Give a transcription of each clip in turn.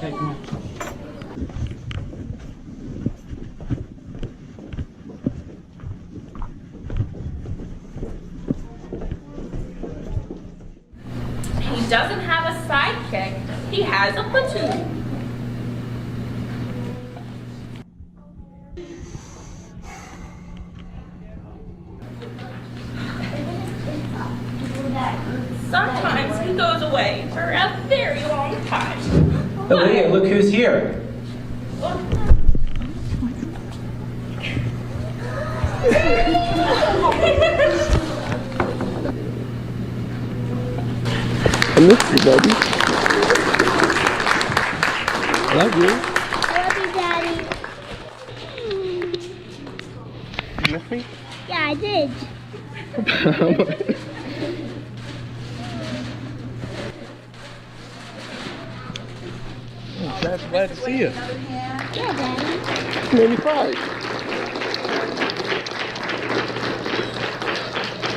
Okay, come on. He doesn't have a sidekick, he has a platoon. Sometimes he goes away for a very long time. Olivia, look who's here. I miss you, baby. Love you. Love you, Daddy. You miss me? Yeah, I did. Glad to see you. Yeah, Daddy. You made me cry.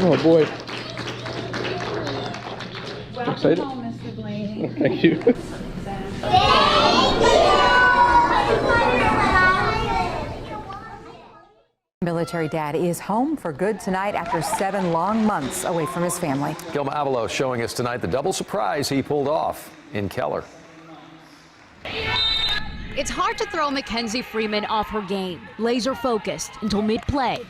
Oh boy. Welcome Excited? home, Mr. Blaney. Thank you. Military dad is home for good tonight after 7 long months away from his family. Gilma Avalos showing us tonight the double surprise he pulled off in Keller. It's hard to throw Mackenzie Freeman off her game, laser focused until mid-play.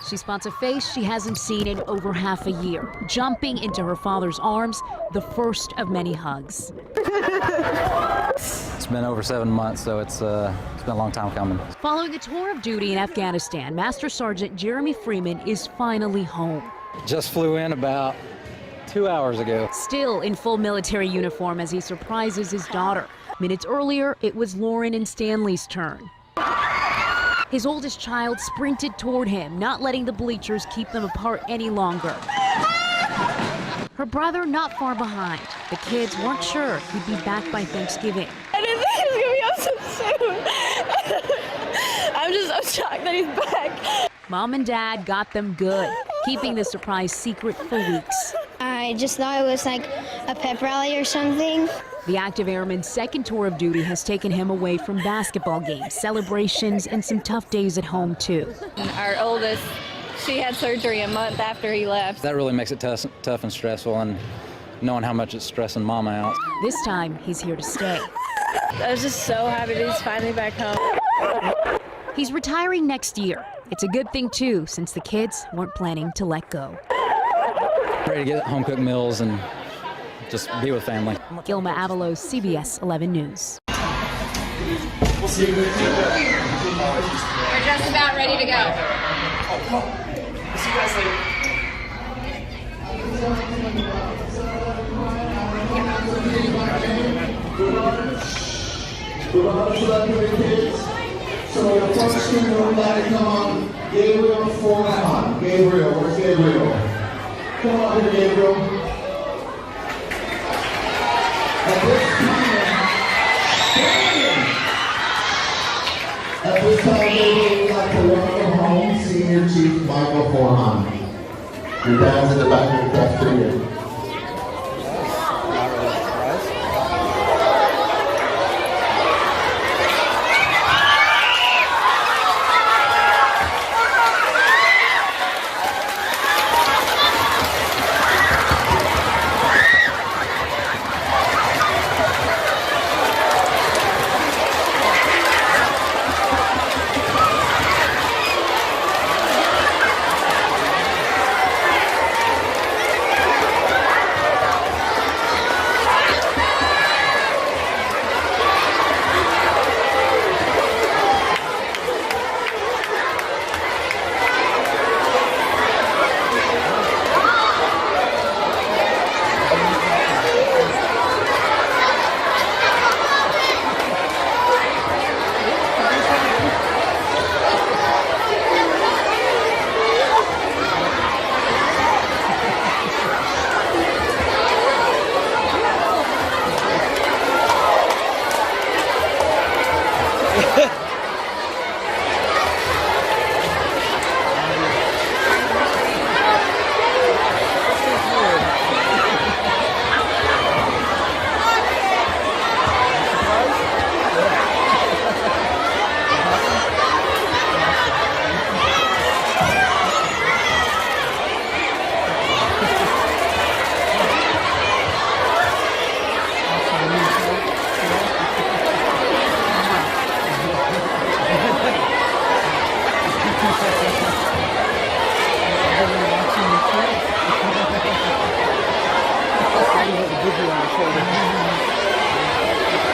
She spots a face she hasn't seen in over half a year, jumping into her father's arms, the first of many hugs. It's been over 7 months, so it's been a long time coming. Following a tour of duty in Afghanistan, Master Sergeant Jeremy Freeman is finally home. Just flew in about 2 hours ago. Still in full military uniform as he surprises his daughter. Minutes earlier, it was Lauren and Stanley's turn. His oldest child sprinted toward him, not letting the bleachers keep them apart any longer. Her brother not far behind. The kids weren't sure he'd be back by Thanksgiving. I didn't think he was going to be up so soon. I'm just so shocked that he's back. Mom and Dad got them good, keeping the surprise secret for weeks. I just thought it was like a pep rally or something. The active airman's second tour of duty has taken him away from basketball games, celebrations, and some tough days at home, too. Our oldest, she had surgery a month after he left. That really makes it tough and stressful, and knowing how much it's stressing Mama out. This time, he's here to stay. I was just so happy that he's finally back home. He's retiring next year. It's a good thing, too, since the kids weren't planning to let go. Ready to get home-cooked meals and just be with family. Gilma Avalos, CBS 11 News. We're just about ready to go. So the first screen, everybody come on. Gabriel, 4 on. Gabriel, where's Gabriel? Come on here, Gabriel. At this time, Gabriel, we'd like to welcome home Senior Chief Michael Forhan. Your dad's in the back of the cafeteria.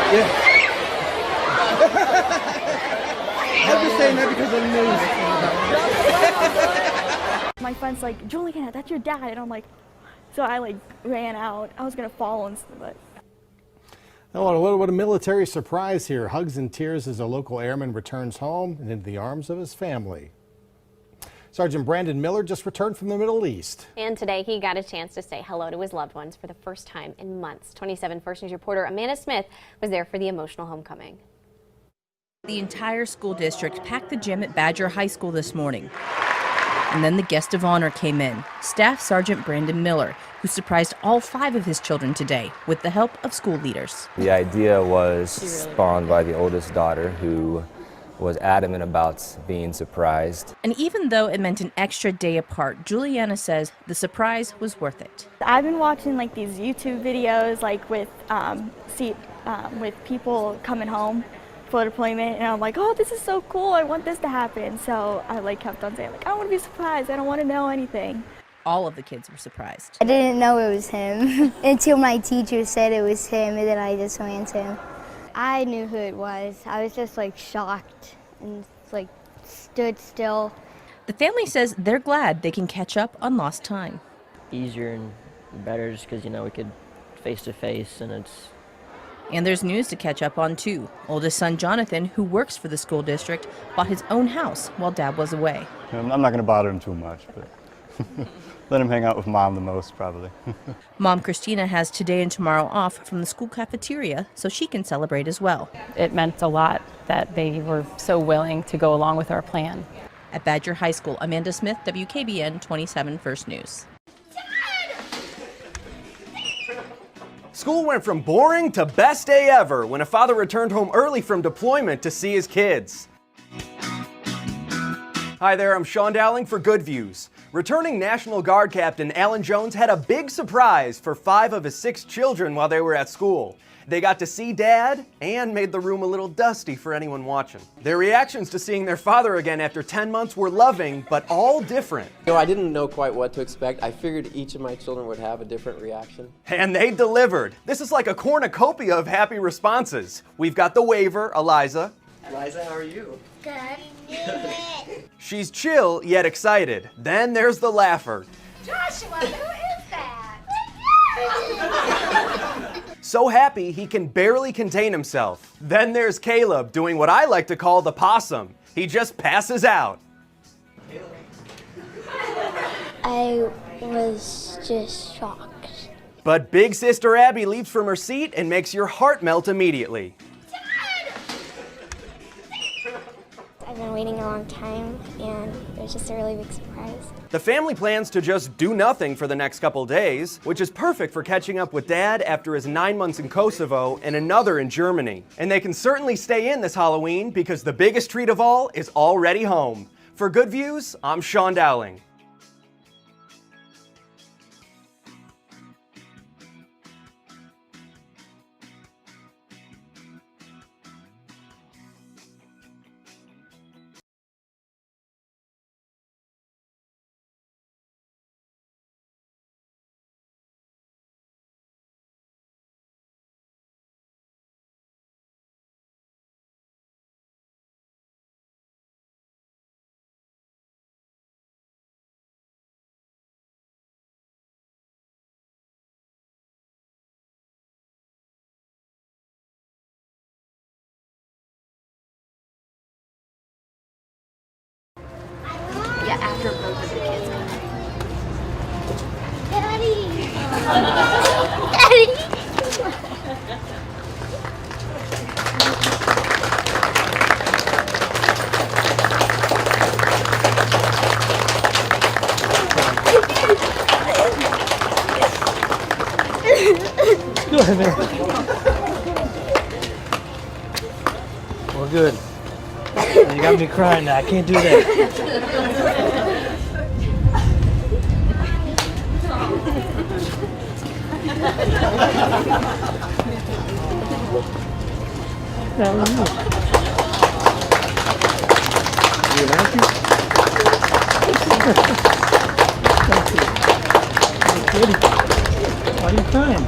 I'm just saying that because of the news. My friend's like, Juliana, that's your dad. And I'm like, so I like ran out. I was going to follow him, but. Oh, what a military surprise here. Hugs and tears as a local airman returns home and into the arms of his family. Sergeant Brandon Miller just returned from the Middle East. And today he got a chance to say hello to his loved ones for the first time in months. 27 First News reporter Amanda Smith was there for the emotional homecoming. The entire school district packed the gym at Badger High School this morning. And then the guest of honor came in, Staff Sergeant Brandon Miller, who surprised all 5 of his children today with the help of school leaders. The idea was spawned by the oldest daughter, who was adamant about being surprised. And even though it meant an extra day apart, Juliana says the surprise was worth it. I've been watching like these YouTube videos like with people coming home for deployment, and I'm like, oh, this is so cool, I want this to happen. So I like kept on saying like, I want to be surprised, I don't want to know anything. All of the kids were surprised. I didn't know it was him until my teacher said it was him, and then I just went to him. I knew who it was. I was just like shocked and like stood still. The family says they're glad they can catch up on lost time. Easier and better just because, we could face to face, and it's... And there's news to catch up on too. Oldest son Jonathan, who works for the school district, bought his own house while Dad was away. I'm not going to bother him too much, but let him hang out with Mom the most, probably. Mom Christina has today and tomorrow off from the school cafeteria so she can celebrate as well. It meant a lot that they were so willing to go along with our plan. At Badger High School, Amanda Smith, WKBN 27 First News. School went from boring to best day ever when a father returned home early from deployment to see his kids. Hi there, I'm Sean Dowling for Good Views. Returning National Guard Captain Alan Jones had a big surprise for 5 of his 6 children while they were at school. They got to see Dad and made the room a little dusty for anyone watching. Their reactions to seeing their father again after 10 months were loving, but all different. I didn't know quite what to expect. I figured each of my children would have a different reaction. And they delivered. This is like a cornucopia of happy responses. We've got the waver, Eliza. Eliza, how are you? Good. She's chill yet excited. Then there's the laugher. Joshua, who is that? So happy he can barely contain himself. Then there's Caleb doing what I like to call the possum. He just passes out. I was just shocked. But big sister Abby leaps from her seat and makes your heart melt immediately. I've been waiting a long time, and it was just a really big surprise. The family plans to just do nothing for the next couple days, which is perfect for catching up with Dad after his 9 months in Kosovo and another in Germany. And they can certainly stay in this Halloween because the biggest treat of all is already home. For Good Views, I'm Sean Dowling. Yeah, after both of the kids come. Daddy! Daddy! Go ahead there. Well, good. You got me crying now. I can't do that. How are you? You happy? Thank you. Why are you crying?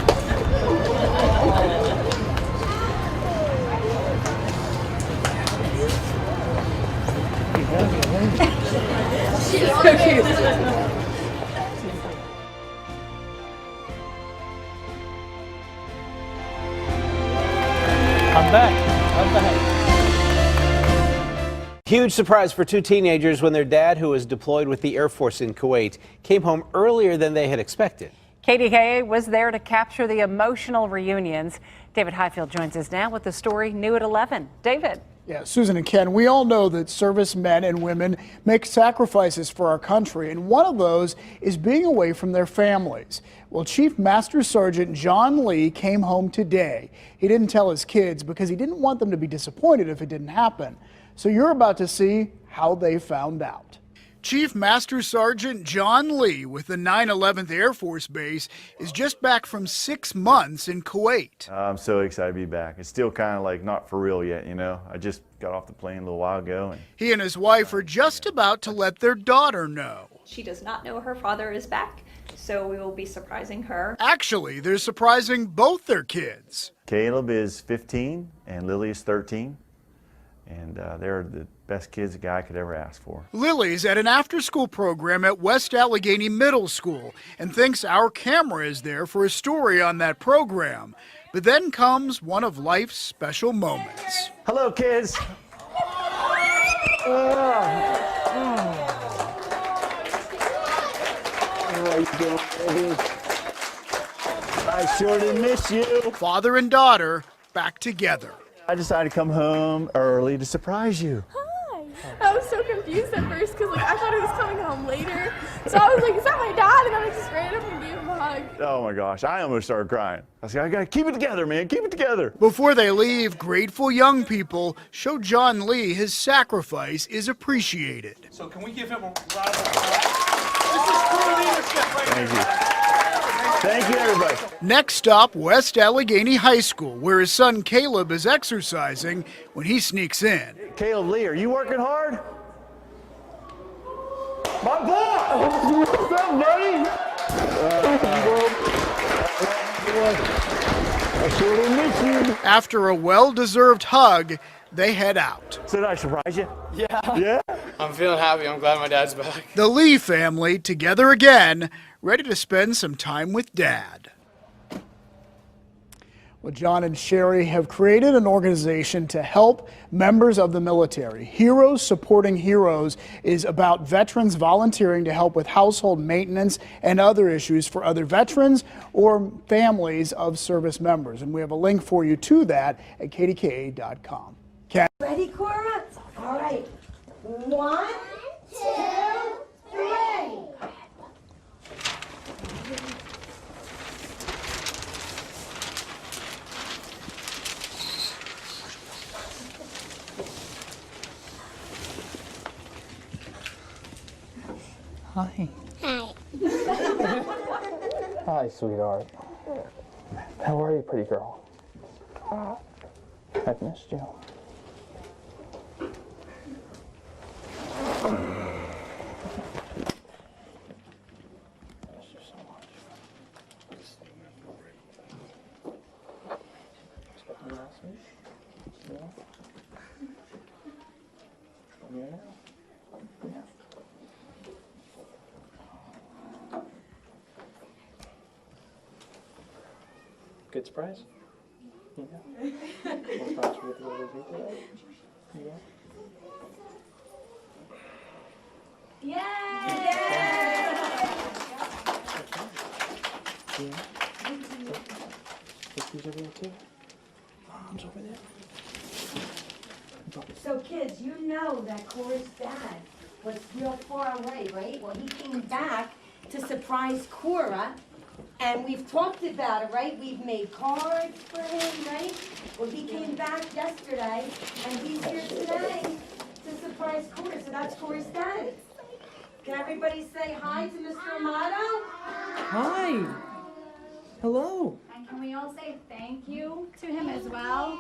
I'm back. I'm back. Huge surprise for two teenagers when their dad, who was deployed with the Air Force in Kuwait, came home earlier than they had expected. KDKA was there to capture the emotional reunions. David Highfield joins us now with the story new at 11. David. Yeah, Susan and Ken, we all know that servicemen and women make sacrifices for our country, and one of those is being away from their families. Well, Chief Master Sergeant John Lee came home today. He didn't tell his kids because he didn't want them to be disappointed if it didn't happen. So you're about to see how they found out. Chief Master Sergeant John Lee with the 911th Air Force Base is just back from 6 months in Kuwait. I'm so excited to be back. It's still kind of like not for real yet, you know. I just got off the plane a little while ago. He and his wife are just about to let their daughter know. She does not know her father is back, so we will be surprising her. Actually, they're surprising both their kids. Caleb is 15 and Lily is 13. And they're the best kids a guy could ever ask for. Lily's at an after-school program at West Allegheny Middle School and thinks our camera is there for a story on that program. But then comes one of life's special moments. Hello, kids. How you doing, baby? I sure did miss you. Father and daughter back together. I decided to come home early to surprise you. Hi. I was so confused at first because I thought he was coming home later. So I was like, is that my dad? And then I just ran up and gave him a hug. Oh my gosh, I almost started crying. I said, I gotta keep it together, man, keep it together. Before they leave, grateful young people show John Lee his sacrifice is appreciated. So can we give him a round of applause? This is true leadership right Thank you. Thank you, everybody. Next stop, West Allegheny High School, where his son Caleb is exercising when he sneaks in. Caleb Lee, are you working hard? My boy! What's up, buddy? I sure miss you. After a well-deserved hug, they head out. So did I surprise you? Yeah. Yeah? I'm feeling happy. I'm glad my dad's back. The Lee family together again, ready to spend some time with Dad. Well, John and Sherry have created an organization to help members of the military. Heroes Supporting Heroes is about veterans volunteering to help with household maintenance and other issues for other veterans or families of service members. And we have a link for you to that at kdka.com. Ready, Cora? All right. 1, 2, 3. Hi. Hi. Hi, sweetheart. How are you, pretty girl? I've missed you. Good surprise? Yeah. What surprise we get to go to the today? Yeah. Who's over there too? Mom's over there. So kids, you know that Cora's dad was real far away, right? Well, he came back to surprise Cora, and we've talked about it, right? We've made cards for him, right? Well, he came back yesterday, and he's here today to surprise Cora, so that's Cora's dad. Can everybody say hi to Mr. Amato? Hi. Hello. And can we all say thank you to him as well?